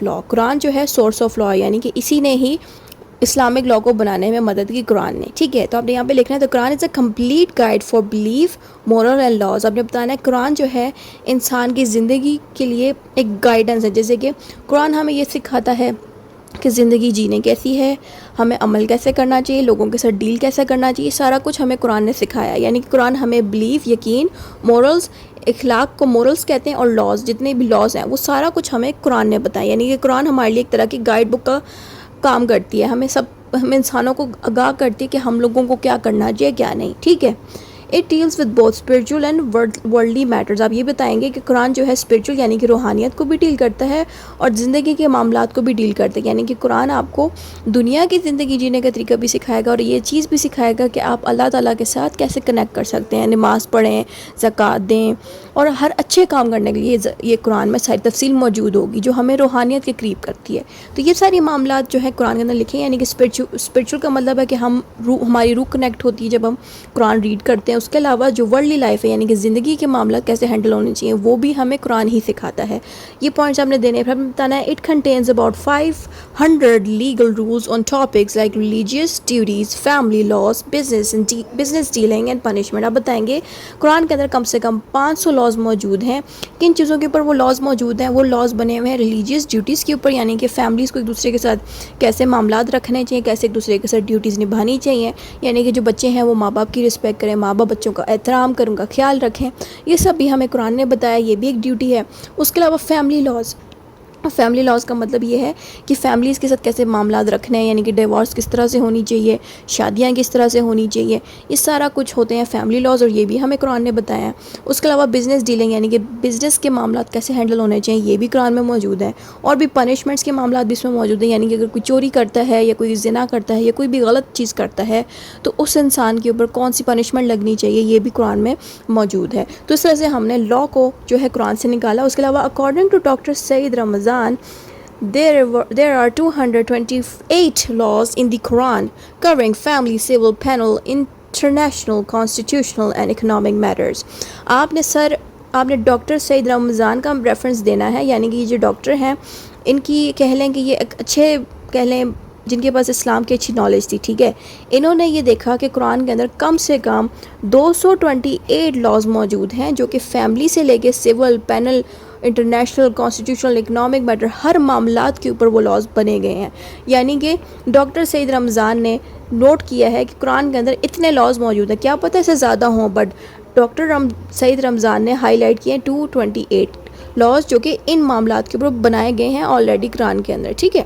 لا، قرآن جو ہے source of law, یعنی کہ اسی نے ہی اسلامک لا کو بنانے میں مدد کی قرآن نے. ٹھیک ہے، تو آپ نے یہاں پہ لکھنا ہے تو Quran is a complete guide for belief moral and laws. آپ نے بتانا ہے قرآن جو ہے انسان کی زندگی کے لیے ایک گائیڈنس ہے. جیسے کہ قرآن ہمیں یہ سکھاتا ہے کہ زندگی جینے کیسی ہے، ہمیں عمل کیسے کرنا چاہیے، لوگوں کے ساتھ ڈیل کیسے کرنا چاہیے، سارا کچھ ہمیں قرآن نے سکھایا. یعنی کہ قرآن ہمیں بلیف، یقین، مورلز، اخلاق کو مورلز کہتے ہیں، اور لاز، جتنے بھی لاز ہیں وہ سارا کچھ ہمیں قرآن نے بتایا. یعنی کہ قرآن ہمارے لیے ایک طرح کی گائیڈ بک کا کام کرتی ہے، ہم انسانوں کو آگاہ کرتی ہے کہ ہم لوگوں کو کیا کرنا چاہیے کیا نہیں. ٹھیک ہے. It deals with both spiritual and worldly matters. آپ یہ بتائیں گے کہ قرآن جو ہے اسپریچول یعنی کہ روحانیت کو بھی ڈیل کرتا ہے اور زندگی کے معاملات کو بھی ڈیل کرتا ہے. یعنی کہ قرآن آپ کو دنیا کی زندگی جینے کا طریقہ بھی سکھائے گا اور یہ چیز بھی سکھائے گا کہ آپ اللہ تعالیٰ کے ساتھ کیسے کنیکٹ کر سکتے ہیں، نماز پڑھیں، زکوٰۃ دیں، اور ہر اچھے کام کرنے کے لیے یہ قرآن میں ساری تفصیل موجود ہوگی جو ہمیں روحانیت کے قریب کرتی ہے. تو یہ ساری معاملات جو ہے قرآن کے اندر لکھے ہیں. یعنی کہ اسپریچول کا مطلب ہے کہ ہماری روح کنیکٹ ہوتی ہے جب ہم قرآن ریڈ کرتے ہیں. اس کے علاوہ جو ورلڈلی لائف ہے، یعنی کہ زندگی کے معاملات کیسے ہینڈل ہونے چاہیے، وہ بھی ہمیں قرآن ہی سکھاتا ہے. یہ پوائنٹس آپ نے دینے پھر بتانا ہے. It contains about 500 legal rules on topics like religious duties, family laws, business dealing and punishment. آپ بتائیں گے قرآن کے اندر کم سے کم 500 لاز موجود ہیں. کن چیزوں کے اوپر وہ لاز موجود ہیں؟ وہ لاز بنے ہوئے ہیں ریلیجیس ڈیوٹیز کے اوپر، یعنی کہ فیملیز کو ایک دوسرے کے ساتھ کیسے معاملات رکھنے چاہیے، کیسے ایک دوسرے کے ساتھ ڈیوٹیز نبھانی چاہیے. یعنی کہ جو بچے ہیں وہ ماں باپ کی رسپیکٹ کریں، ماں باپ بچوں کا احترام کریں، ان کا خیال رکھیں. یہ سب بھی ہمیں قرآن نے بتایا، یہ بھی ایک ڈیوٹی ہے. اس کے علاوہ فیملی لاز کا مطلب یہ ہے کہ فیملیز کے ساتھ کیسے معاملات رکھنے ہیں. یعنی کہ ڈیورس کس طرح سے ہونی چاہیے، شادیاں کس طرح سے ہونی چاہیے، یہ سارا کچھ ہوتے ہیں فیملی لاز، اور یہ بھی ہمیں قرآن نے بتایا. اس کے علاوہ بزنس ڈیلنگ، یعنی کہ بزنس کے معاملات کیسے ہینڈل ہونے چاہیے، یہ بھی قرآن میں موجود ہے. اور بھی پنشمنٹس کے معاملات بھی اس میں موجود ہیں. یعنی کہ اگر کوئی چوری کرتا ہے یا کوئی زنا کرتا ہے یا کوئی بھی غلط چیز کرتا ہے تو اس انسان کے اوپر کون سی پنشمنٹ لگنی چاہیے، یہ بھی قرآن میں موجود ہے. تو اس طرح سے ہم نے لا کو جو ہے قرآن سے نکالا. اس کے علاوہ according to doctor Saeed Ramzan there are 228 laws in the Quran covering family, civil, penal, international, constitutional and economic matters. آپ نے ڈاکٹر سعید رمضان کا ریفرنس دینا ہے. یعنی کہ یہ جو ڈاکٹر ہیں ان کی کہہ لیں کہ یہ ایک اچھے کہہ لیں جن کے پاس اسلام کی اچھی نالج تھی. ٹھیک ہے. انہوں نے یہ دیکھا کہ قرآن کے اندر کم سے کم 228 لاز موجود ہیں جو کہ فیملی سے لے کے civil, penal, international, constitutional, economic matter, ہر معاملات کے اوپر وہ لاز بنے گئے ہیں. یعنی کہ ڈاکٹر سعید رمضان نے نوٹ کیا ہے کہ قرآن کے اندر اتنے لاز موجود ہیں. کیا پتہ اسے زیادہ ہوں، بٹ ڈاکٹر سعید رمضان نے ہائی لائٹ کیے 228 لاز جو کہ ان معاملات کے اوپر بنائے گئے ہیں آلریڈی قرآن کے اندر. ٹھیک ہے.